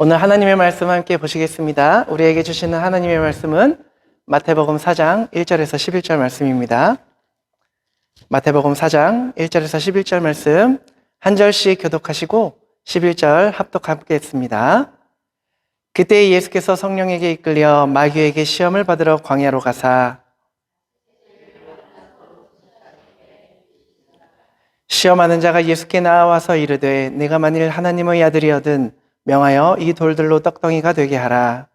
오늘 하나님의 말씀 함께 보시겠습니다. 우리에게 주시는 하나님의 말씀은 마태복음 4장 1절에서 11절 말씀입니다. 마태복음 4장 1절에서 11절 말씀 한 절씩 교독하시고 11절 합독 함께 했습니다. 그때 예수께서 성령에게 이끌려 마귀에게 시험을 받으러 광야로 가사 시험하는 자가 예수께 나와서 이르되 내가 만일 하나님의 아들이거든 명하여 이 돌들로 떡덩이가 되게 하라.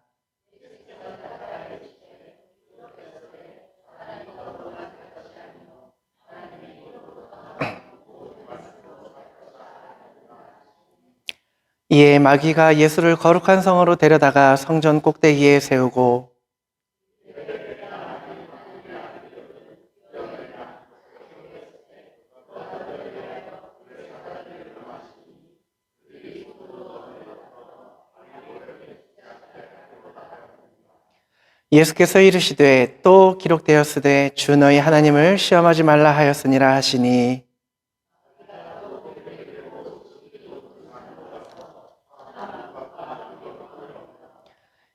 이에 마귀가 예수를 거룩한 성으로 데려다가 성전 꼭대기에 세우고 예수께서 이르시되 또 기록되었으되 주 너희 하나님을 시험하지 말라 하였으니라 하시니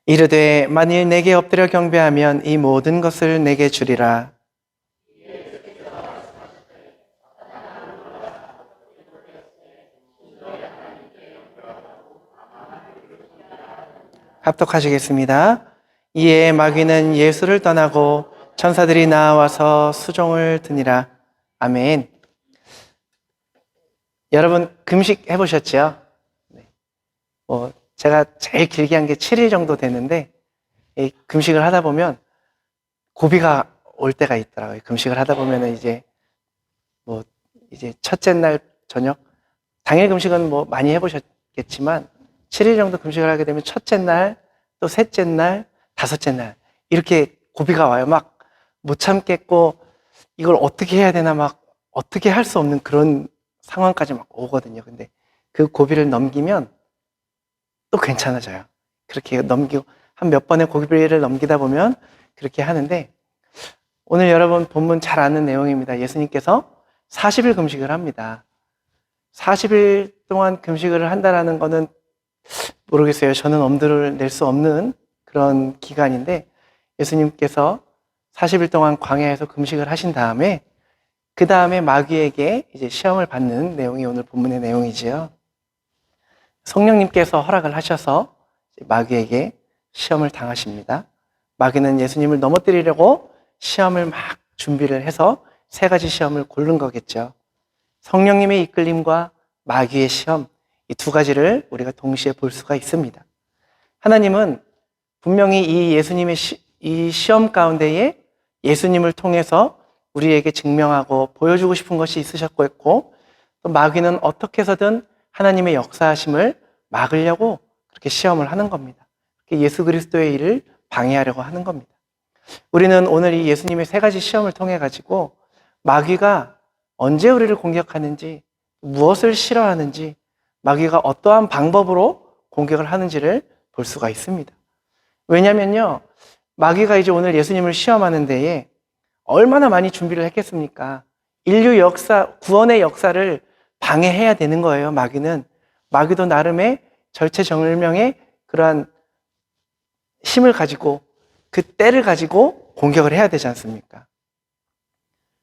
이르되 만일 내게 엎드려 경배하면 이 모든 것을 내게 주리라. 합독하시겠습니다. 이에 마귀는 예수를 떠나고 천사들이 나와서 수종을 드니라. 아멘. 여러분 금식 해보셨죠? 제가 제일 길게 한 게 7일 정도 되는데 이 금식을 하다 보면 고비가 올 때가 있더라고요. 금식을 하다 보면은 이제 첫째 날 저녁 당일 금식은 많이 해보셨겠지만 7일 정도 금식을 하게 되면 첫째 날, 또 셋째 날, 다섯째 날 이렇게 고비가 와요. 막 못 참겠고 이걸 어떻게 해야 되나 막 어떻게 할 수 없는 그런 상황까지 막 오거든요. 근데 그 고비를 넘기면 또 괜찮아져요. 그렇게 넘기고 한 몇 번의 고비를 넘기다 보면 그렇게 하는데 오늘 여러분 본문 잘 아는 내용입니다. 예수님께서 40일 금식을 합니다. 40일 동안 금식을 한다라는 거는 모르겠어요. 저는 엄두를 낼 수 없는 그런 기간인데 예수님께서 40일 동안 광야에서 금식을 하신 다음에 그 다음에 마귀에게 이제 시험을 받는 내용이 오늘 본문의 내용이지요. 성령님께서 허락을 하셔서 마귀에게 시험을 당하십니다. 마귀는 예수님을 넘어뜨리려고 시험을 막 준비를 해서 세 가지 시험을 고른 거겠죠. 성령님의 이끌림과 마귀의 시험, 이 두 가지를 우리가 동시에 볼 수가 있습니다. 하나님은 분명히 이 예수님의 이 시험 가운데에 예수님을 통해서 우리에게 증명하고 보여주고 싶은 것이 있으셨고 또 마귀는 어떻게 해서든 하나님의 역사하심을 막으려고 그렇게 시험을 하는 겁니다. 예수 그리스도의 일을 방해하려고 하는 겁니다. 우리는 오늘 이 예수님의 세 가지 시험을 통해 가지고 마귀가 언제 우리를 공격하는지, 무엇을 싫어하는지, 마귀가 어떠한 방법으로 공격을 하는지를 볼 수가 있습니다. 왜냐면요, 마귀가 이제 오늘 예수님을 시험하는 데에 얼마나 많이 준비를 했겠습니까? 인류 역사, 구원의 역사를 방해해야 되는 거예요, 마귀는. 마귀도 나름의 절체절명의 그러한 힘을 가지고 그 때를 가지고 공격을 해야 되지 않습니까?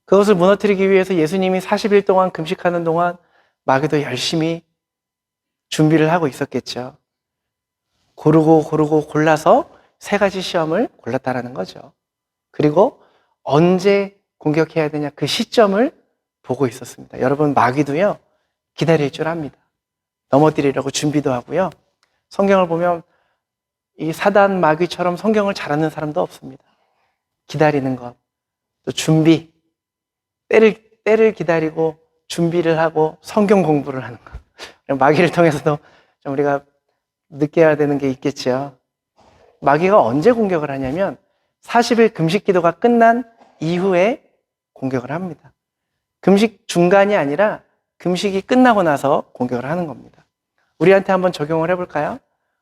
그것을 무너뜨리기 위해서 예수님이 40일 동안 금식하는 동안 마귀도 열심히 준비를 하고 있었겠죠. 고르고 골라서 세 가지 시험을 골랐다라는 거죠. 그리고 언제 공격해야 되냐 그 시점을 보고 있었습니다. 여러분 마귀도요 기다릴 줄 압니다. 넘어뜨리려고 준비도 하고요. 성경을 보면 이 사단 마귀처럼 성경을 잘하는 사람도 없습니다. 기다리는 것, 또 준비, 때를 기다리고 준비를 하고 성경 공부를 하는 것. 마귀를 통해서도 좀 우리가 느껴야 되는 게 있겠죠. 마귀가 언제 공격을 하냐면 40일 금식 기도가 끝난 이후에 공격을 합니다. 금식 중간이 아니라 금식이 끝나고 나서 공격을 하는 겁니다. 우리한테 한번 적용을 해볼까요?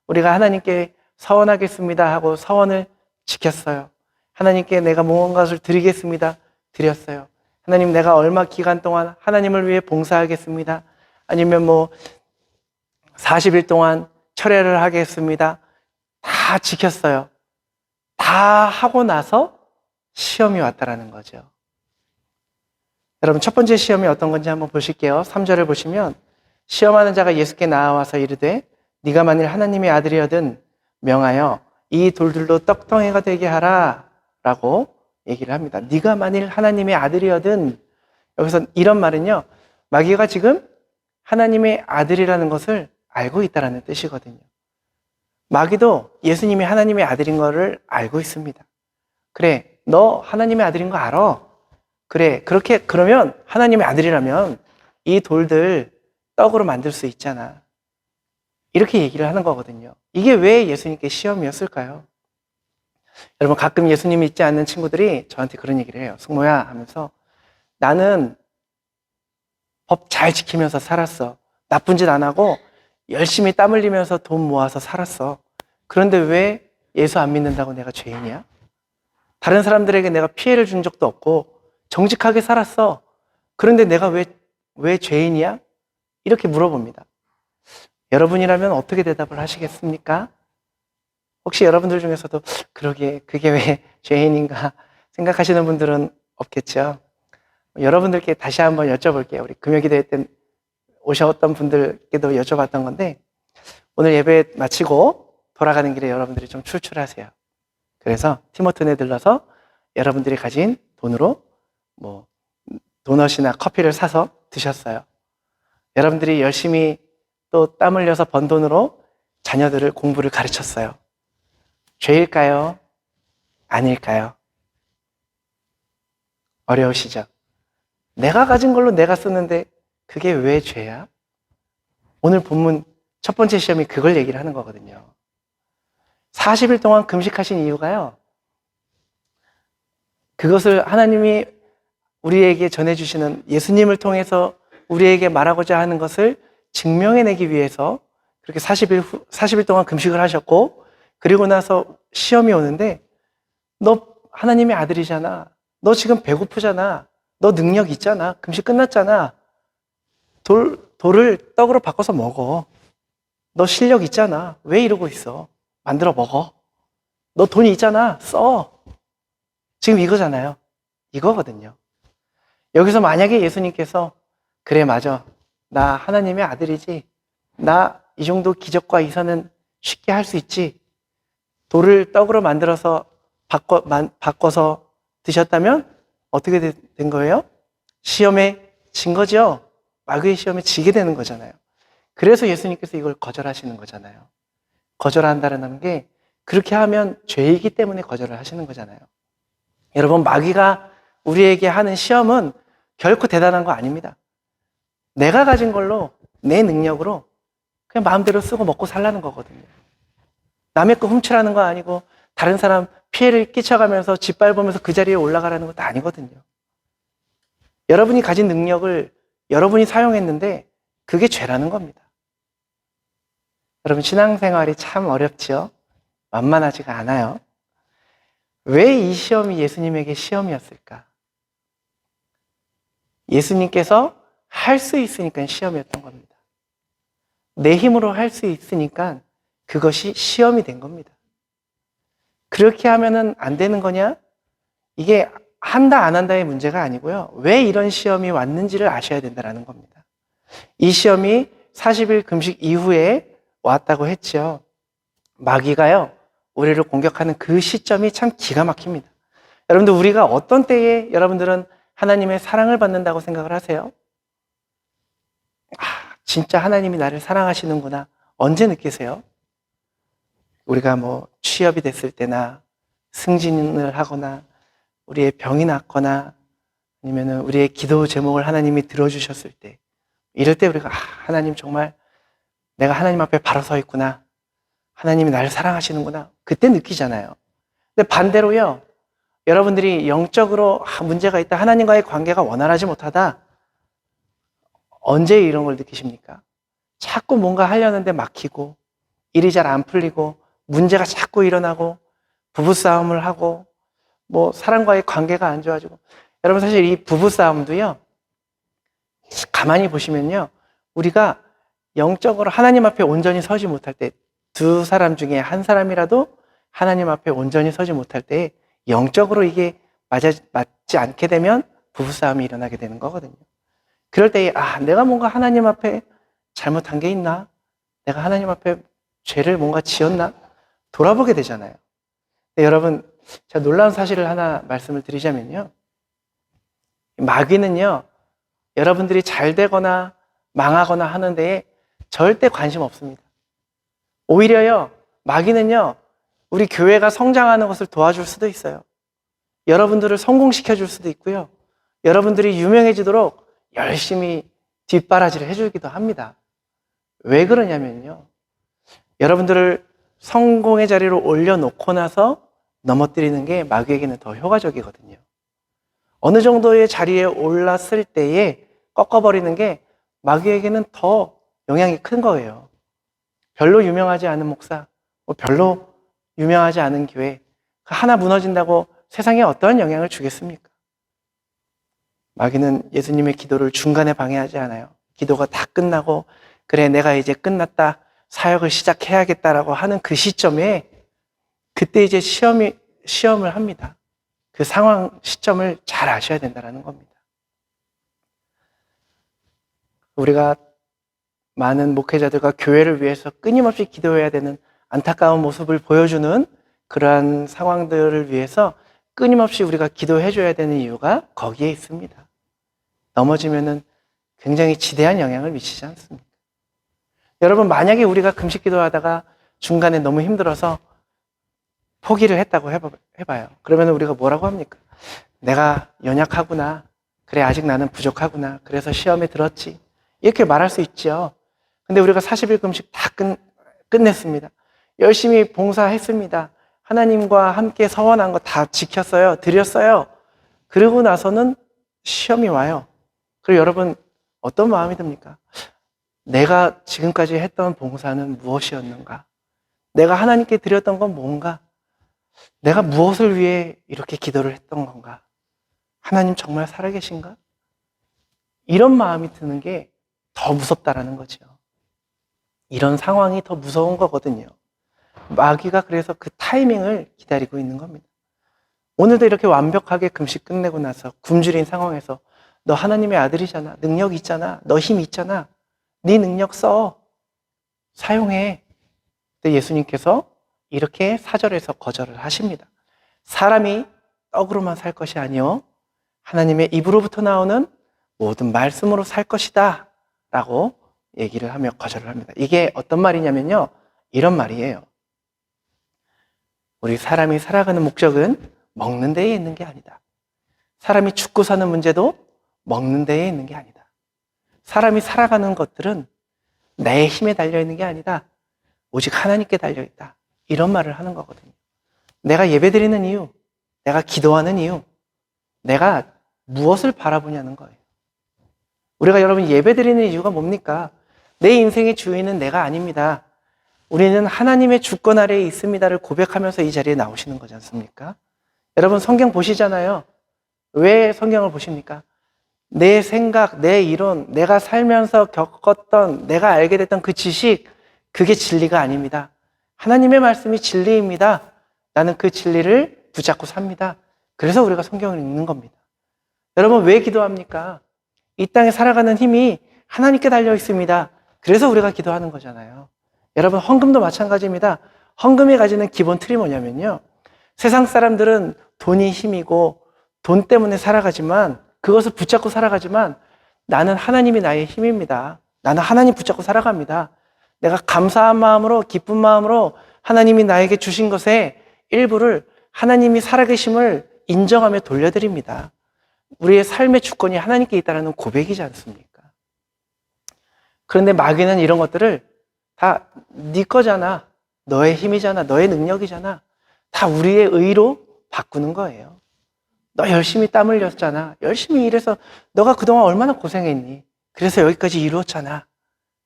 우리가 하나님께 서원하겠습니다 하고 서원을 지켰어요. 하나님께 내가 무언가를 드리겠습니다. 드렸어요. 하나님 내가 얼마 기간 동안 하나님을 위해 봉사하겠습니다. 아니면 40일 동안 철회를 하겠습니다. 다 지켰어요. 다 하고 나서 시험이 왔다라는 거죠. 여러분, 첫 번째 시험이 어떤 건지 한번 보실게요. 3절을 보시면 시험하는 자가 예수께 나와서 이르되 네가 만일 하나님의 아들이여든 명하여 이 돌들로 떡덩이가 되게 하라 라고 얘기를 합니다. 네가 만일 하나님의 아들이여든, 여기서 이런 말은요, 마귀가 지금 하나님의 아들이라는 것을 알고 있다는 뜻이거든요. 마귀도 예수님이 하나님의 아들인 것을 알고 있습니다. 그래, 너 하나님의 아들인 거 알아? 그래, 그러면 하나님의 아들이라면 이 돌들 떡으로 만들 수 있잖아. 이렇게 얘기를 하는 거거든요. 이게 왜 예수님께 시험이었을까요? 여러분, 가끔 예수님 믿지 않는 친구들이 저한테 그런 얘기를 해요. 승모야 하면서, 나는 법 잘 지키면서 살았어. 나쁜 짓 안 하고 열심히 땀 흘리면서 돈 모아서 살았어. 그런데 왜 예수 안 믿는다고 내가 죄인이야? 다른 사람들에게 내가 피해를 준 적도 없고 정직하게 살았어. 그런데 내가 왜 죄인이야? 이렇게 물어봅니다. 여러분이라면 어떻게 대답을 하시겠습니까? 혹시 여러분들 중에서도 그러게 그게 왜 죄인인가 생각하시는 분들은 없겠죠? 여러분들께 다시 한번 여쭤볼게요. 우리 금요기도회 때 오셨던 분들께도 여쭤봤던 건데, 오늘 예배 마치고 돌아가는 길에 여러분들이 좀 출출하세요. 그래서 티모튼에 들러서 여러분들이 가진 돈으로 뭐 도넛이나 커피를 사서 드셨어요. 여러분들이 열심히 또 땀 흘려서 번 돈으로 자녀들을 공부를 가르쳤어요. 죄일까요? 아닐까요? 어려우시죠? 내가 가진 걸로 내가 쓰는데 그게 왜 죄야? 오늘 본문 첫 번째 시험이 그걸 얘기를 하는 거거든요. 40일 동안 금식하신 이유가요, 그것을 하나님이 우리에게 전해주시는 예수님을 통해서 우리에게 말하고자 하는 것을 증명해내기 위해서 그렇게 40일 동안 금식을 하셨고, 그리고 나서 시험이 오는데, 너 하나님의 아들이잖아. 너 지금 배고프잖아. 너 능력 있잖아. 금식 끝났잖아. 돌을 떡으로 바꿔서 먹어. 너 실력 있잖아. 왜 이러고 있어? 만들어 먹어. 너 돈이 있잖아. 써. 지금 이거잖아요. 이거거든요. 여기서 만약에 예수님께서 그래, 맞아. 나 하나님의 아들이지. 나 이 정도 기적과 이사는 쉽게 할 수 있지. 돌을 떡으로 만들어서 바꿔서 드셨다면 어떻게 된 거예요? 시험에 진 거죠. 마귀의 시험에 지게 되는 거잖아요. 그래서 예수님께서 이걸 거절하시는 거잖아요. 거절한다는 게 그렇게 하면 죄이기 때문에 거절을 하시는 거잖아요. 여러분, 마귀가 우리에게 하는 시험은 결코 대단한 거 아닙니다. 내가 가진 걸로, 내 능력으로 그냥 마음대로 쓰고 먹고 살라는 거거든요. 남의 거 훔치라는 거 아니고 다른 사람 피해를 끼쳐가면서 짓밟으면서 그 자리에 올라가라는 것도 아니거든요. 여러분이 가진 능력을 여러분이 사용했는데 그게 죄라는 겁니다. 여러분, 신앙생활이 참 어렵죠? 만만하지가 않아요. 왜 이 시험이 예수님에게 시험이었을까? 예수님께서 할 수 있으니까 시험이었던 겁니다. 내 힘으로 할 수 있으니까 그것이 시험이 된 겁니다. 그렇게 하면은 안 되는 거냐? 이게 한다 안 한다의 문제가 아니고요. 왜 이런 시험이 왔는지를 아셔야 된다는 겁니다. 이 시험이 40일 금식 이후에 왔다고 했죠. 마귀가요, 우리를 공격하는 그 시점이 참 기가 막힙니다. 여러분들, 우리가 어떤 때에 여러분들은 하나님의 사랑을 받는다고 생각을 하세요? 진짜 하나님이 나를 사랑하시는구나. 언제 느끼세요? 우리가 뭐 취업이 됐을 때나 승진을 하거나 우리의 병이 낫거나 아니면 우리의 기도 제목을 하나님이 들어주셨을 때, 이럴 때 우리가 하나님 정말 내가 하나님 앞에 바로 서 있구나. 하나님이 나를 사랑하시는구나. 그때 느끼잖아요. 근데 반대로요, 여러분들이 영적으로 문제가 있다, 하나님과의 관계가 원활하지 못하다, 언제 이런 걸 느끼십니까? 자꾸 뭔가 하려는데 막히고, 일이 잘 안 풀리고, 문제가 자꾸 일어나고, 부부싸움을 하고, 뭐 사람과의 관계가 안 좋아지고. 여러분, 사실 이 부부싸움도요, 가만히 보시면요, 우리가 영적으로 하나님 앞에 온전히 서지 못할 때 두 사람 중에 한 사람이라도 하나님 앞에 온전히 서지 못할 때 영적으로 이게 맞지 않게 되면 부부싸움이 일어나게 되는 거거든요. 그럴 때에 내가 뭔가 하나님 앞에 잘못한 게 있나? 내가 하나님 앞에 죄를 뭔가 지었나? 돌아보게 되잖아요. 근데 여러분, 제가 놀라운 사실을 하나 말씀을 드리자면요. 마귀는요, 여러분들이 잘 되거나 망하거나 하는 데에 절대 관심 없습니다. 오히려요, 마귀는요, 우리 교회가 성장하는 것을 도와줄 수도 있어요. 여러분들을 성공시켜 줄 수도 있고요. 여러분들이 유명해지도록 열심히 뒷바라지를 해주기도 합니다. 왜 그러냐면요. 여러분들을 성공의 자리로 올려놓고 나서 넘어뜨리는 게 마귀에게는 더 효과적이거든요. 어느 정도의 자리에 올랐을 때에 꺾어버리는 게 마귀에게는 더 영향이 큰 거예요. 별로 유명하지 않은 목사, 별로 유명하지 않은 교회, 하나 무너진다고 세상에 어떠한 영향을 주겠습니까? 마귀는 예수님의 기도를 중간에 방해하지 않아요. 기도가 다 끝나고 그래 내가 이제 끝났다, 사역을 시작해야겠다라고 하는 그 시점에 그때 이제 시험을 합니다. 그 상황 시점을 잘 아셔야 된다는 겁니다. 우리가 많은 목회자들과 교회를 위해서 끊임없이 기도해야 되는 안타까운 모습을 보여주는 그러한 상황들을 위해서 끊임없이 우리가 기도해줘야 되는 이유가 거기에 있습니다. 넘어지면은 굉장히 지대한 영향을 미치지 않습니까? 여러분, 만약에 우리가 금식 기도하다가 중간에 너무 힘들어서 포기를 했다고 해봐요. 그러면 우리가 뭐라고 합니까? 내가 연약하구나. 그래, 아직 나는 부족하구나. 그래서 시험에 들었지. 이렇게 말할 수 있죠. 근데 우리가 40일 금식 다 끝냈습니다. 열심히 봉사했습니다. 하나님과 함께 서원한 거 다 지켰어요. 드렸어요. 그러고 나서는 시험이 와요. 그리고 여러분, 어떤 마음이 듭니까? 내가 지금까지 했던 봉사는 무엇이었는가? 내가 하나님께 드렸던 건 뭔가? 내가 무엇을 위해 이렇게 기도를 했던 건가? 하나님 정말 살아계신가? 이런 마음이 드는 게 더 무섭다라는 거죠. 이런 상황이 더 무서운 거거든요. 마귀가 그래서 그 타이밍을 기다리고 있는 겁니다. 오늘도 이렇게 완벽하게 금식 끝내고 나서 굶주린 상황에서 너 하나님의 아들이잖아. 능력 있잖아. 너 힘 있잖아. 네 능력 써. 사용해. 근데 예수님께서 이렇게 사절에서 거절을 하십니다. 사람이 떡으로만 살 것이 아니요 하나님의 입으로부터 나오는 모든 말씀으로 살 것이다 라고 얘기를 하며 거절을 합니다. 이게 어떤 말이냐면요, 이런 말이에요. 우리 사람이 살아가는 목적은 먹는 데에 있는 게 아니다. 사람이 죽고 사는 문제도 먹는 데에 있는 게 아니다. 사람이 살아가는 것들은 내 힘에 달려있는 게 아니다. 오직 하나님께 달려있다. 이런 말을 하는 거거든요. 내가 예배드리는 이유, 내가 기도하는 이유, 내가 무엇을 바라보냐는 거예요. 우리가 여러분 예배드리는 이유가 뭡니까? 내 인생의 주인은 내가 아닙니다. 우리는 하나님의 주권 아래에 있습니다를 고백하면서 이 자리에 나오시는 거지 않습니까? 여러분 성경 보시잖아요. 왜 성경을 보십니까? 내 생각, 내 이론, 내가 살면서 겪었던, 내가 알게 됐던 그 지식, 그게 진리가 아닙니다. 하나님의 말씀이 진리입니다. 나는 그 진리를 붙잡고 삽니다. 그래서 우리가 성경을 읽는 겁니다. 여러분 왜 기도합니까? 이 땅에 살아가는 힘이 하나님께 달려 있습니다. 그래서 우리가 기도하는 거잖아요. 여러분 헌금도 마찬가지입니다. 헌금이 가지는 기본 틀이 뭐냐면요, 세상 사람들은 돈이 힘이고 돈 때문에 살아가지만, 그것을 붙잡고 살아가지만 나는 하나님이 나의 힘입니다. 나는 하나님 붙잡고 살아갑니다. 내가 감사한 마음으로, 기쁜 마음으로 하나님이 나에게 주신 것의 일부를 하나님이 살아계심을 인정하며 돌려드립니다. 우리의 삶의 주권이 하나님께 있다는 고백이지 않습니까? 그런데 마귀는 이런 것들을 다 네 거잖아, 너의 힘이잖아, 너의 능력이잖아, 다 우리의 의로 바꾸는 거예요. 너 열심히 땀 흘렸잖아, 열심히 일해서 너가 그동안 얼마나 고생했니, 그래서 여기까지 이루었잖아,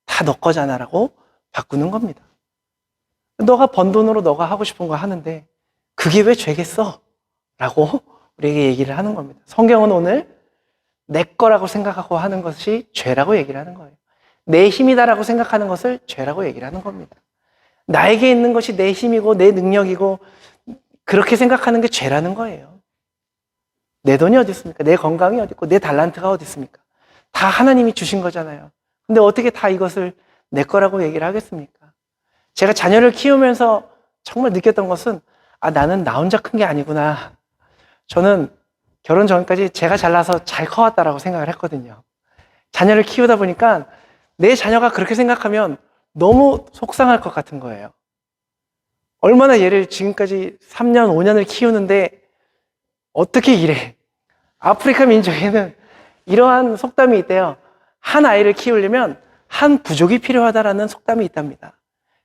다 너 거잖아 라고 바꾸는 겁니다. 너가 번 돈으로 너가 하고 싶은 거 하는데 그게 왜 죄겠어? 라고 우리에게 얘기를 하는 겁니다. 성경은 오늘 내 거라고 생각하고 하는 것이 죄라고 얘기를 하는 거예요. 내 힘이다라고 생각하는 것을 죄라고 얘기를 하는 겁니다. 나에게 있는 것이 내 힘이고 내 능력이고 그렇게 생각하는 게 죄라는 거예요. 내 돈이 어디 있습니까? 내 건강이 어디 있고 내 달란트가 어디 있습니까? 다 하나님이 주신 거잖아요. 근데 어떻게 다 이것을 내 거라고 얘기를 하겠습니까? 제가 자녀를 키우면서 정말 느꼈던 것은 나는 나 혼자 큰 게 아니구나. 저는 결혼 전까지 제가 잘나서 잘 커왔다라고 생각을 했거든요. 자녀를 키우다 보니까 내 자녀가 그렇게 생각하면 너무 속상할 것 같은 거예요. 얼마나 얘를 지금까지 3년, 5년을 키우는데 어떻게 이래? 아프리카 민족에는 이러한 속담이 있대요. 한 아이를 키우려면 한 부족이 필요하다라는 속담이 있답니다.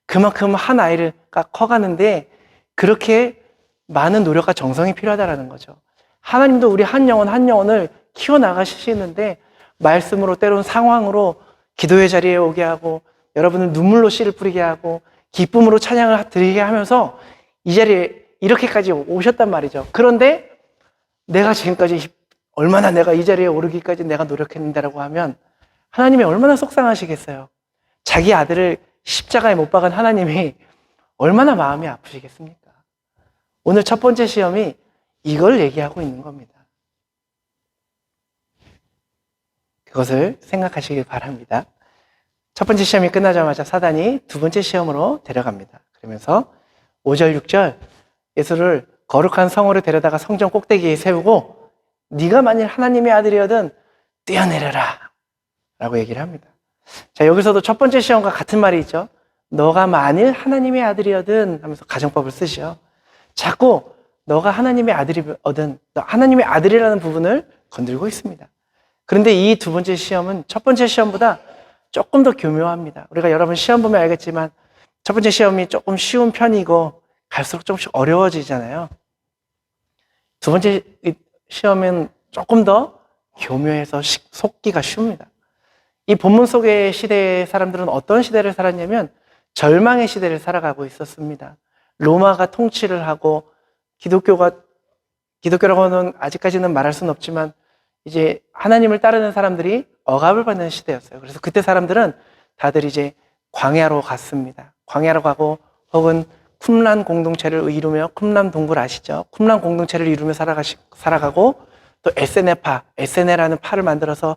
그만큼 한 아이가 커가는데 그렇게 많은 노력과 정성이 필요하다라는 거죠. 하나님도 우리 한 영혼 한 영혼을 키워나가시는데 말씀으로 때론 상황으로 기도의 자리에 오게 하고 여러분을 눈물로 씨를 뿌리게 하고 기쁨으로 찬양을 드리게 하면서 이 자리에 이렇게까지 오셨단 말이죠. 그런데 내가 지금까지 얼마나 내가 이 자리에 오르기까지 내가 노력했는데라고 하면 하나님이 얼마나 속상하시겠어요. 자기 아들을 십자가에 못 박은 하나님이 얼마나 마음이 아프시겠습니까? 오늘 첫 번째 시험이 이걸 얘기하고 있는 겁니다. 그것을 생각하시길 바랍니다. 첫 번째 시험이 끝나자마자 사단이 두 번째 시험으로 데려갑니다. 그러면서 5절, 6절 예수를 거룩한 성으로 데려다가 성전 꼭대기에 세우고 네가 만일 하나님의 아들이거든 뛰어내려라 라고 얘기를 합니다. 자, 여기서도 첫 번째 시험과 같은 말이 있죠. 너가 만일 하나님의 아들이거든 하면서 가정법을 쓰시죠. 자꾸 너가 하나님의 아들이거든, 하나님의 아들이라는 부분을 건들고 있습니다. 그런데 이 두 번째 시험은 첫 번째 시험보다 조금 더 교묘합니다. 우리가 여러분 시험 보면 알겠지만 첫 번째 시험이 조금 쉬운 편이고 갈수록 조금씩 어려워지잖아요. 두 번째 시험은 조금 더 교묘해서 속기가 쉽니다. 이 본문 속의 시대의 사람들은 어떤 시대를 살았냐면 절망의 시대를 살아가고 있었습니다. 로마가 통치를 하고 기독교라고는 아직까지는 말할 수는 없지만 이제 하나님을 따르는 사람들이 억압을 받는 시대였어요. 그래서 그때 사람들은 다들 이제 광야로 갔습니다. 광야로 가고 혹은 쿰란 공동체를 이루며 쿰란 동굴 아시죠? 쿰란 공동체를 이루며 살아가고 또 에세네라는 파를 만들어서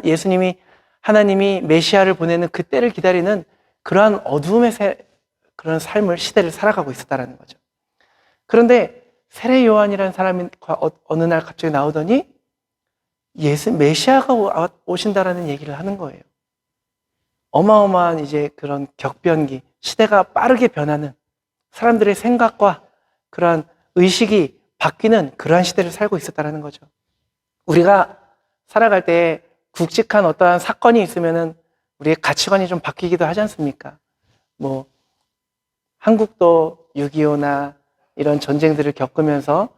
예수님이 하나님이 메시아를 보내는 그 때를 기다리는 그러한 어두움의 그런 시대를 살아가고 있었다는 거죠. 그런데 세례 요한이라는 사람이 어느 날 갑자기 나오더니 메시아가 오신다라는 얘기를 하는 거예요. 어마어마한 이제 그런 격변기, 시대가 빠르게 변하는 사람들의 생각과 그러한 의식이 바뀌는 그러한 시대를 살고 있었다는 거죠. 우리가 살아갈 때 굵직한 어떠한 사건이 있으면은 우리의 가치관이 좀 바뀌기도 하지 않습니까? 한국도 6.25나 이런 전쟁들을 겪으면서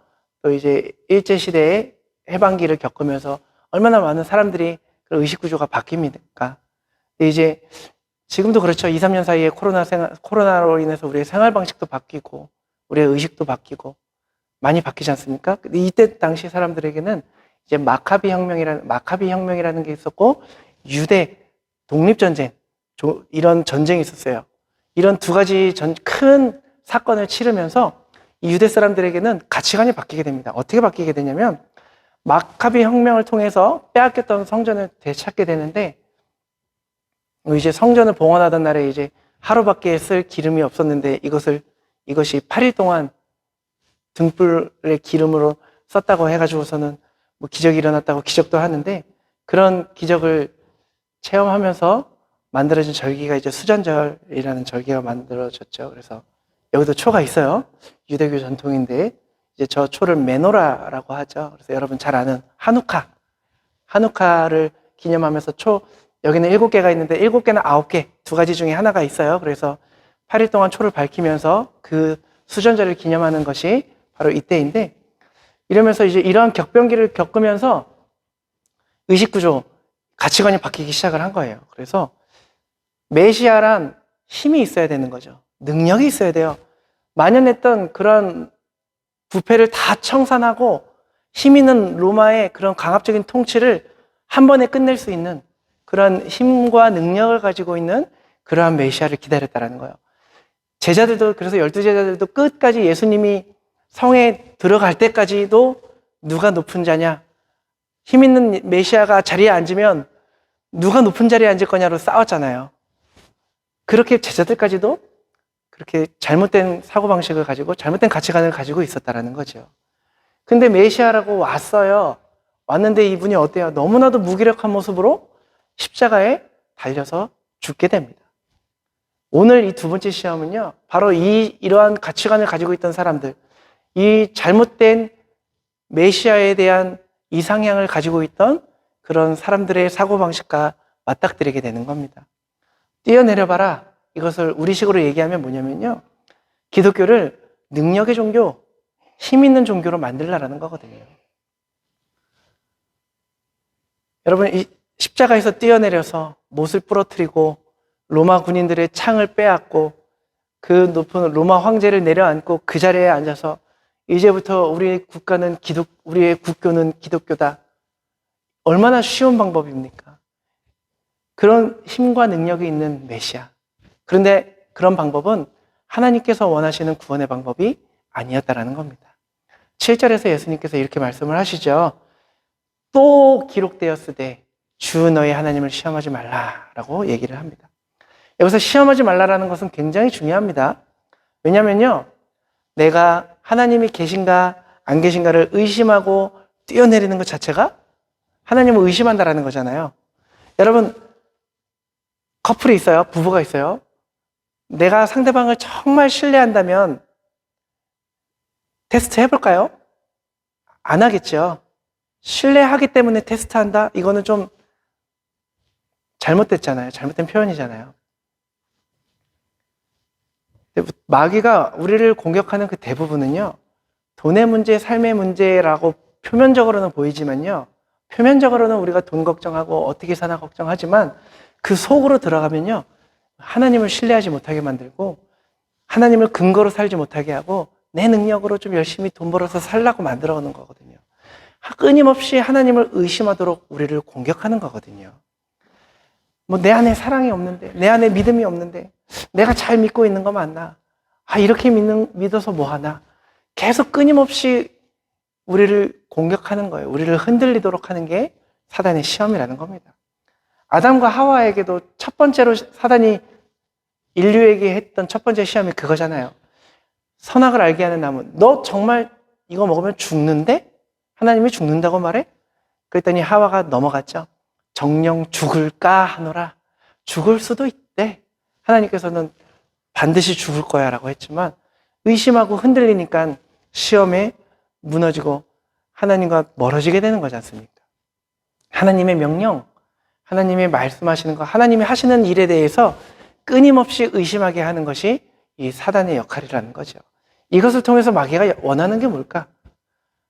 또 이제 일제시대의 해방기를 겪으면서 얼마나 많은 사람들이 그 의식구조가 바뀝니까? 근데 이제 지금도 그렇죠. 2, 3년 사이에 코로나로 인해서 우리의 생활 방식도 바뀌고 우리의 의식도 바뀌고 많이 바뀌지 않습니까? 근데 이때 당시 사람들에게는 이제 마카비 혁명이라는 게 있었고 유대 독립전쟁 이런 전쟁이 있었어요. 이런 두 가지 큰 사건을 치르면서 이 유대 사람들에게는 가치관이 바뀌게 됩니다. 어떻게 바뀌게 되냐면 마카비 혁명을 통해서 빼앗겼던 성전을 되찾게 되는데 이제 성전을 봉헌하던 날에 이제 하루밖에 쓸 기름이 없었는데 이것이 8일 동안 등불의 기름으로 썼다고 해가지고서는 기적이 일어났다고 기적도 하는데 그런 기적을 체험하면서 만들어진 절기가 이제 수전절이라는 절기가 만들어졌죠. 그래서 여기도 초가 있어요. 유대교 전통인데 이제 저 초를 메노라라고 하죠. 그래서 여러분 잘 아는 하누카를 기념하면서 여기는 7개가 있는데 7개나 9개, 두 가지 중에 하나가 있어요. 그래서 8일 동안 초를 밝히면서 그 수전절을 기념하는 것이 바로 이때인데 이러면서 이제 이러한 격변기를 겪으면서 의식구조, 가치관이 바뀌기 시작을 한 거예요. 그래서 메시아란 힘이 있어야 되는 거죠. 능력이 있어야 돼요. 만연했던 그런 부패를 다 청산하고 힘 있는 로마의 그런 강압적인 통치를 한 번에 끝낼 수 있는 그런 힘과 능력을 가지고 있는 그러한 메시아를 기다렸다라는 거예요. 제자들도, 그래서 12제자들도 끝까지 예수님이 성에 들어갈 때까지도 누가 높은 자냐, 힘 있는 메시아가 자리에 앉으면 누가 높은 자리에 앉을 거냐로 싸웠잖아요. 그렇게 제자들까지도 그렇게 잘못된 사고방식을 가지고 잘못된 가치관을 가지고 있었다라는 거죠. 근데 메시아라고 왔어요. 왔는데 이분이 어때요? 너무나도 무기력한 모습으로 십자가에 달려서 죽게 됩니다. 오늘 이 두 번째 시험은요, 바로 이러한 가치관을 가지고 있던 사람들, 이 잘못된 메시아에 대한 이상향을 가지고 있던 그런 사람들의 사고방식과 맞닥뜨리게 되는 겁니다. 뛰어내려봐라. 이것을 우리식으로 얘기하면 뭐냐면요, 기독교를 능력의 종교, 힘 있는 종교로 만들라라는 거거든요. 여러분, 이 십자가에서 뛰어내려서 못을 부러뜨리고 로마 군인들의 창을 빼앗고 그 높은 로마 황제를 내려앉고 그 자리에 앉아서 이제부터 우리의 국교는 기독교다. 얼마나 쉬운 방법입니까? 그런 힘과 능력이 있는 메시아. 그런데 그런 방법은 하나님께서 원하시는 구원의 방법이 아니었다라는 겁니다. 7절에서 예수님께서 이렇게 말씀을 하시죠. 또 기록되었으되 주 너희 하나님을 시험하지 말라라고 얘기를 합니다. 여기서 시험하지 말라라는 것은 굉장히 중요합니다. 왜냐면요, 내가 하나님이 계신가 안 계신가를 의심하고 뛰어내리는 것 자체가 하나님을 의심한다라는 거잖아요. 여러분, 커플이 있어요. 부부가 있어요. 내가 상대방을 정말 신뢰한다면 테스트 해볼까요? 안 하겠죠. 신뢰하기 때문에 테스트한다? 이거는 좀 잘못됐잖아요. 잘못된 표현이잖아요. 마귀가 우리를 공격하는 그 대부분은요, 돈의 문제, 삶의 문제라고 표면적으로는 보이지만요, 표면적으로는 우리가 돈 걱정하고 어떻게 사나 걱정하지만 그 속으로 들어가면요, 하나님을 신뢰하지 못하게 만들고 하나님을 근거로 살지 못하게 하고 내 능력으로 좀 열심히 돈 벌어서 살라고 만들어 오는 거거든요. 끊임없이 하나님을 의심하도록 우리를 공격하는 거거든요. 뭐 내 안에 사랑이 없는데, 내 안에 믿음이 없는데, 내가 잘 믿고 있는 거 맞나? 이렇게 믿어서 뭐 하나? 계속 끊임없이 우리를 공격하는 거예요. 우리를 흔들리도록 하는 게 사단의 시험이라는 겁니다. 아담과 하와에게도 첫 번째로 사단이 인류에게 했던 첫 번째 시험이 그거잖아요. 선악을 알게 하는 나무, 너 정말 이거 먹으면 죽는데? 하나님이 죽는다고 말해? 그랬더니 하와가 넘어갔죠. 정녕 죽을까 하노라. 죽을 수도 있대. 하나님께서는 반드시 죽을 거야 라고 했지만 의심하고 흔들리니까 시험에 무너지고 하나님과 멀어지게 되는 거지 않습니까? 하나님의 명령, 하나님의 말씀하시는 거, 하나님이 하시는 일에 대해서 끊임없이 의심하게 하는 것이 이 사단의 역할이라는 거죠. 이것을 통해서 마귀가 원하는 게 뭘까?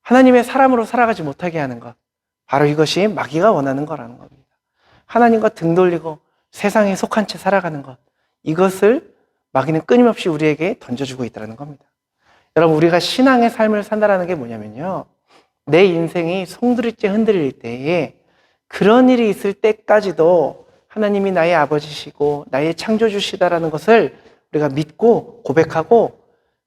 하나님의 사람으로 살아가지 못하게 하는 것. 바로 이것이 마귀가 원하는 거라는 겁니다. 하나님과 등 돌리고 세상에 속한 채 살아가는 것. 이것을 마귀는 끊임없이 우리에게 던져주고 있다는 겁니다. 여러분, 우리가 신앙의 삶을 산다는 게 뭐냐면요, 내 인생이 송두리째 흔들릴 때에 그런 일이 있을 때까지도 하나님이 나의 아버지시고 나의 창조주시다라는 것을 우리가 믿고 고백하고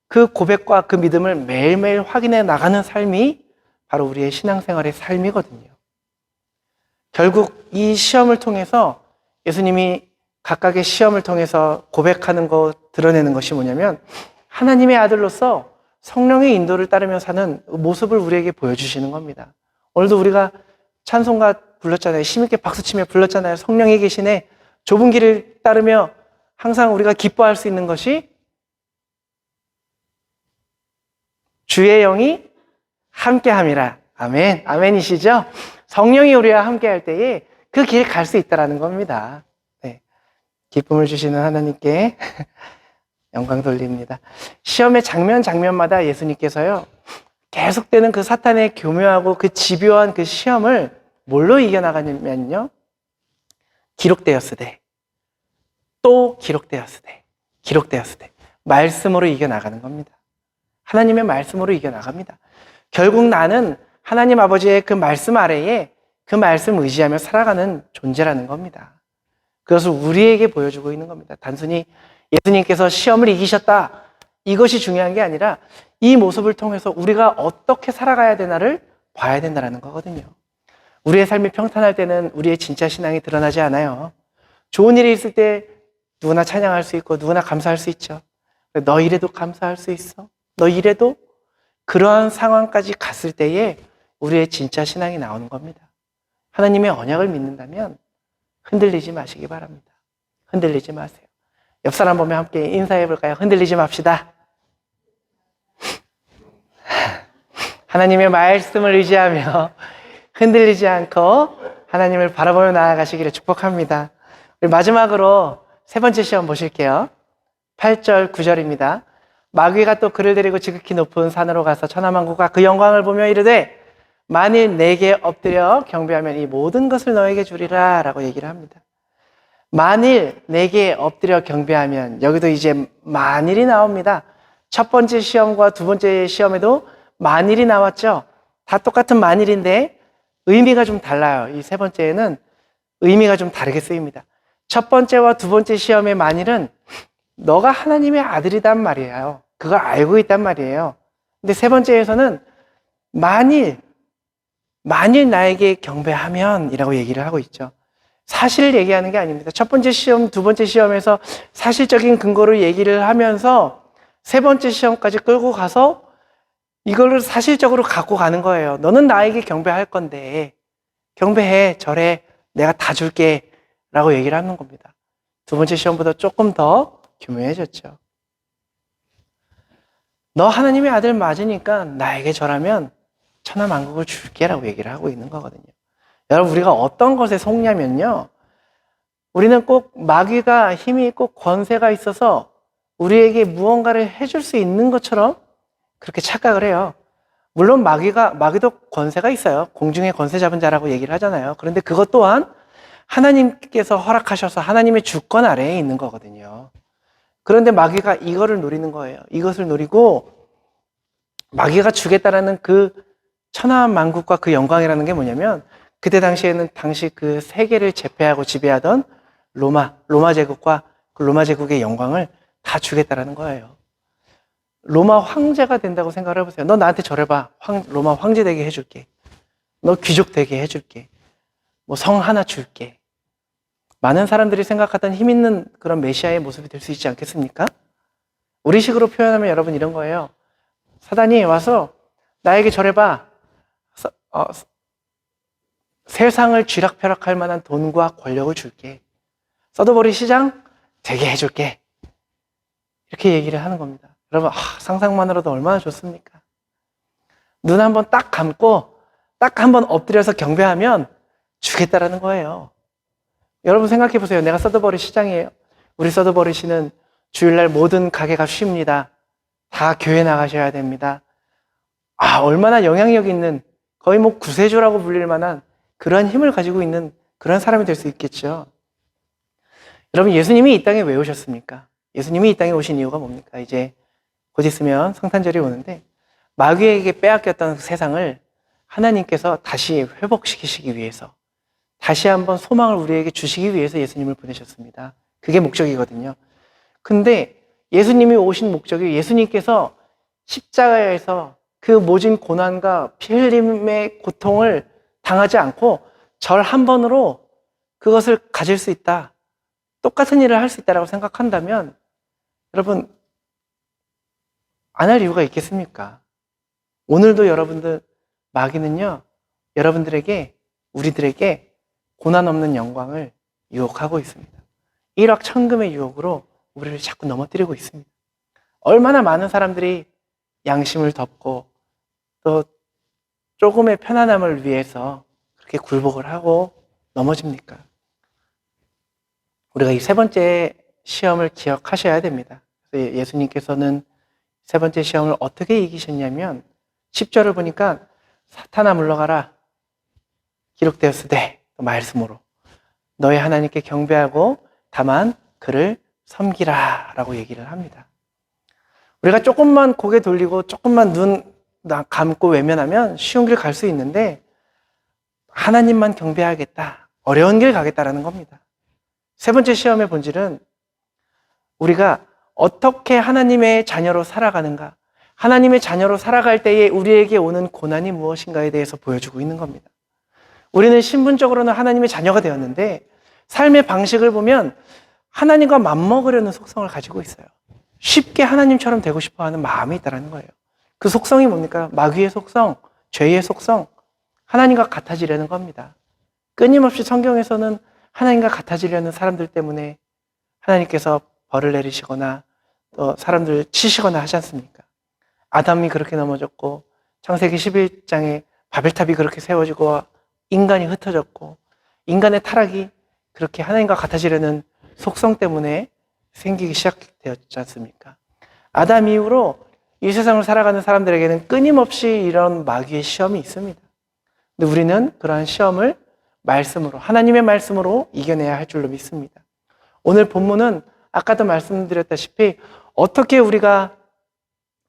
그 고백과 그 믿음을 매일매일 확인해 나가는 삶이 바로 우리의 신앙생활의 삶이거든요. 결국 이 시험을 통해서 예수님이 각각의 시험을 통해서 고백하는 것, 드러내는 것이 뭐냐면 하나님의 아들로서 성령의 인도를 따르며 사는 모습을 우리에게 보여주시는 겁니다. 오늘도 우리가 찬송가 불렀잖아요. 힘있게 박수치며 불렀잖아요. 성령이 계시네. 좁은 길을 따르며 항상 우리가 기뻐할 수 있는 것이 주의 영이 함께함이라. 아멘. 아멘이시죠? 성령이 우리와 함께할 때에 그 길 갈 수 있다는 겁니다. 네. 기쁨을 주시는 하나님께 영광 돌립니다. 시험의 장면마다 예수님께서요, 계속되는 그 사탄의 교묘하고 그 집요한 그 시험을 뭘로 이겨나가냐면요, 기록되었으되, 또 기록되었으되, 말씀으로 이겨나가는 겁니다. 하나님의 말씀으로 이겨나갑니다. 결국 나는 하나님 아버지의 그 말씀 아래에 그 말씀 의지하며 살아가는 존재라는 겁니다. 그것을 우리에게 보여주고 있는 겁니다. 단순히 예수님께서 시험을 이기셨다. 이것이 중요한 게 아니라 이 모습을 통해서 우리가 어떻게 살아가야 되나를 봐야 된다는 거거든요. 우리의 삶이 평탄할 때는 우리의 진짜 신앙이 드러나지 않아요. 좋은 일이 있을 때 누구나 찬양할 수 있고 누구나 감사할 수 있죠. 너 이래도 감사할 수 있어? 너 이래도? 그러한 상황까지 갔을 때에 우리의 진짜 신앙이 나오는 겁니다. 하나님의 언약을 믿는다면 흔들리지 마시기 바랍니다. 흔들리지 마세요. 옆 사람 보면 함께 인사해 볼까요? 흔들리지 맙시다. 하나님의 말씀을 의지하며 흔들리지 않고 하나님을 바라보며 나아가시기를 축복합니다. 우리 마지막으로 세 번째 시험 보실게요. 8절, 9절입니다. 마귀가 또 그를 데리고 지극히 높은 산으로 가서 천하만국과 그 영광을 보며 이르되 만일 내게 엎드려 경배하면 이 모든 것을 너에게 주리라 라고 얘기를 합니다. 만일 내게 엎드려 경배하면, 여기도 이제 만일이 나옵니다. 첫 번째 시험과 두 번째 시험에도 만일이 나왔죠. 다 똑같은 만일인데 의미가 좀 달라요. 이 세 번째에는 의미가 좀 다르게 쓰입니다. 첫 번째와 두 번째 시험의 만일은 너가 하나님의 아들이란 말이에요. 그걸 알고 있단 말이에요. 근데 세 번째에서는 만일 나에게 경배하면 이라고 얘기를 하고 있죠. 사실을 얘기하는 게 아닙니다. 첫 번째 시험, 두 번째 시험에서 사실적인 근거를 얘기를 하면서 세 번째 시험까지 끌고 가서 이걸 사실적으로 갖고 가는 거예요. 너는 나에게 경배할 건데 경배해, 절해, 내가 다 줄게 라고 얘기를 하는 겁니다. 두 번째 시험보다 조금 더 교묘해졌죠. 너 하나님의 아들 맞으니까 나에게 절하면 천하만국을 줄게 라고 얘기를 하고 있는 거거든요. 여러분, 우리가 어떤 것에 속냐면요, 우리는 꼭 마귀가 힘이 있고 권세가 있어서 우리에게 무언가를 해줄 수 있는 것처럼 그렇게 착각을 해요. 물론 마귀도 권세가 있어요. 공중에 권세 잡은 자라고 얘기를 하잖아요. 그런데 그것 또한 하나님께서 허락하셔서 하나님의 주권 아래에 있는 거거든요. 그런데 마귀가 이거를 노리는 거예요. 이것을 노리고 마귀가 주겠다라는 그 천하만국과 그 영광이라는 게 뭐냐면, 그때 당시에는 당시 그 세계를 제패하고 지배하던 로마 제국과 그 로마 제국의 영광을 다 주겠다라는 거예요. 로마 황제가 된다고 생각을 해보세요. 너 나한테 절해봐. 로마 황제 되게 해줄게. 너 귀족 되게 해줄게. 뭐 성 하나 줄게. 많은 사람들이 생각하던 힘 있는 그런 메시아의 모습이 될 수 있지 않겠습니까? 우리식으로 표현하면 여러분 이런 거예요. 사단이 와서 나에게 절해봐. 세상을 쥐락펴락할 만한 돈과 권력을 줄게. 서드버리 시장 되게 해줄게. 이렇게 얘기를 하는 겁니다. 여러분, 상상만으로도 얼마나 좋습니까? 눈 한번 딱 감고 딱 한번 엎드려서 경배하면 주겠다라는 거예요. 여러분 생각해 보세요. 내가 서드버리 시장이에요. 우리 서드버리 시는 주일날 모든 가게가 쉽니다. 다 교회 나가셔야 됩니다. 얼마나 영향력 있는, 거의 뭐 구세주라고 불릴 만한 그러한 힘을 가지고 있는 그런 사람이 될 수 있겠죠. 여러분, 예수님이 이 땅에 왜 오셨습니까? 예수님이 이 땅에 오신 이유가 뭡니까? 이제 곧 있으면 성탄절이 오는데 마귀에게 빼앗겼던 세상을 하나님께서 다시 회복시키시기 위해서, 다시 한번 소망을 우리에게 주시기 위해서 예수님을 보내셨습니다. 그게 목적이거든요. 근데 예수님이 오신 목적이, 예수님께서 십자가에서 그 모진 고난과 피 흘림의 고통을 당하지 않고 절 한 번으로 그것을 가질 수 있다, 똑같은 일을 할 수 있다고 생각한다면 여러분, 안 할 이유가 있겠습니까? 오늘도 여러분들, 마귀는요, 여러분들에게, 우리들에게 고난 없는 영광을 유혹하고 있습니다. 일확천금의 유혹으로 우리를 자꾸 넘어뜨리고 있습니다. 얼마나 많은 사람들이 양심을 덮고 또 조금의 편안함을 위해서 그렇게 굴복을 하고 넘어집니까? 우리가 이 세 번째 시험을 기억하셔야 됩니다. 그래서 예수님께서는 세 번째 시험을 어떻게 이기셨냐면 10절을 보니까 사탄아 물러가라 기록되었으되, 말씀으로 너희 하나님께 경배하고 다만 그를 섬기라 라고 얘기를 합니다. 우리가 조금만 고개 돌리고 조금만 눈 감고 외면하면 쉬운 길 갈 수 있는데, 하나님만 경배하겠다, 어려운 길 가겠다라는 겁니다. 세 번째 시험의 본질은 우리가 어떻게 하나님의 자녀로 살아가는가, 하나님의 자녀로 살아갈 때에 우리에게 오는 고난이 무엇인가에 대해서 보여주고 있는 겁니다. 우리는 신분적으로는 하나님의 자녀가 되었는데 삶의 방식을 보면 하나님과 맞먹으려는 속성을 가지고 있어요. 쉽게 하나님처럼 되고 싶어하는 마음이 있다는 거예요. 그 속성이 뭡니까? 마귀의 속성, 죄의 속성, 하나님과 같아지려는 겁니다. 끊임없이 성경에서는 하나님과 같아지려는 사람들 때문에 하나님께서 벌을 내리시거나 또 사람들을 치시거나 하지 않습니까? 아담이 그렇게 넘어졌고 창세기 11장에 바벨탑이 그렇게 세워지고 인간이 흩어졌고 인간의 타락이 그렇게 하나님과 같아지려는 속성 때문에 생기기 시작되었지 않습니까? 아담 이후로 이 세상을 살아가는 사람들에게는 끊임없이 이런 마귀의 시험이 있습니다. 근데 우리는 그러한 시험을 말씀으로, 하나님의 말씀으로 이겨내야 할 줄로 믿습니다. 오늘 본문은 아까도 말씀드렸다시피 어떻게 우리가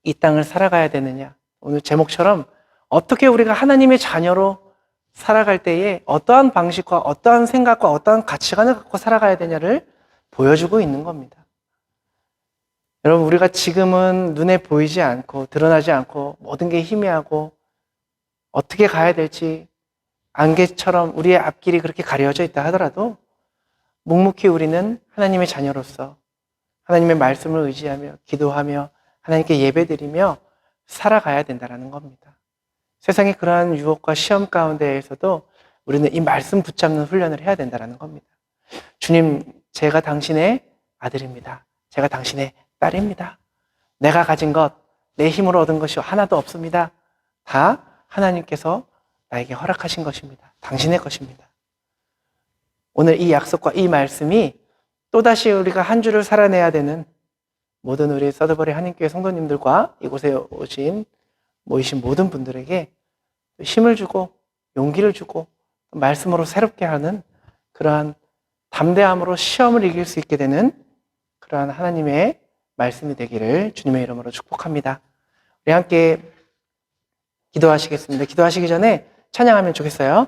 이 땅을 살아가야 되느냐, 오늘 제목처럼 어떻게 우리가 하나님의 자녀로 살아갈 때에 어떠한 방식과 어떠한 생각과 어떠한 가치관을 갖고 살아가야 되냐를 보여주고 있는 겁니다. 여러분, 우리가 지금은 눈에 보이지 않고 드러나지 않고 모든 게 희미하고 어떻게 가야 될지 안개처럼 우리의 앞길이 그렇게 가려져 있다 하더라도 묵묵히 우리는 하나님의 자녀로서 하나님의 말씀을 의지하며 기도하며 하나님께 예배드리며 살아가야 된다는 겁니다. 세상의 그러한 유혹과 시험 가운데에서도 우리는 이 말씀 붙잡는 훈련을 해야 된다는 겁니다. 주님, 제가 당신의 아들입니다. 제가 당신의 딸입니다. 내가 가진 것, 내 힘으로 얻은 것이 하나도 없습니다. 다 하나님께서 나에게 허락하신 것입니다. 당신의 것입니다. 오늘 이 약속과 이 말씀이 또다시 우리가 한 주를 살아내야 되는 모든 우리 서드버리 한인교회 성도님들과 이곳에 모이신 모든 분들에게 힘을 주고 용기를 주고 말씀으로 새롭게 하는 그러한 담대함으로 시험을 이길 수 있게 되는 그러한 하나님의 말씀이 되기를 주님의 이름으로 축복합니다. 우리 함께 기도하시겠습니다. 기도하시기 전에 찬양하면 좋겠어요.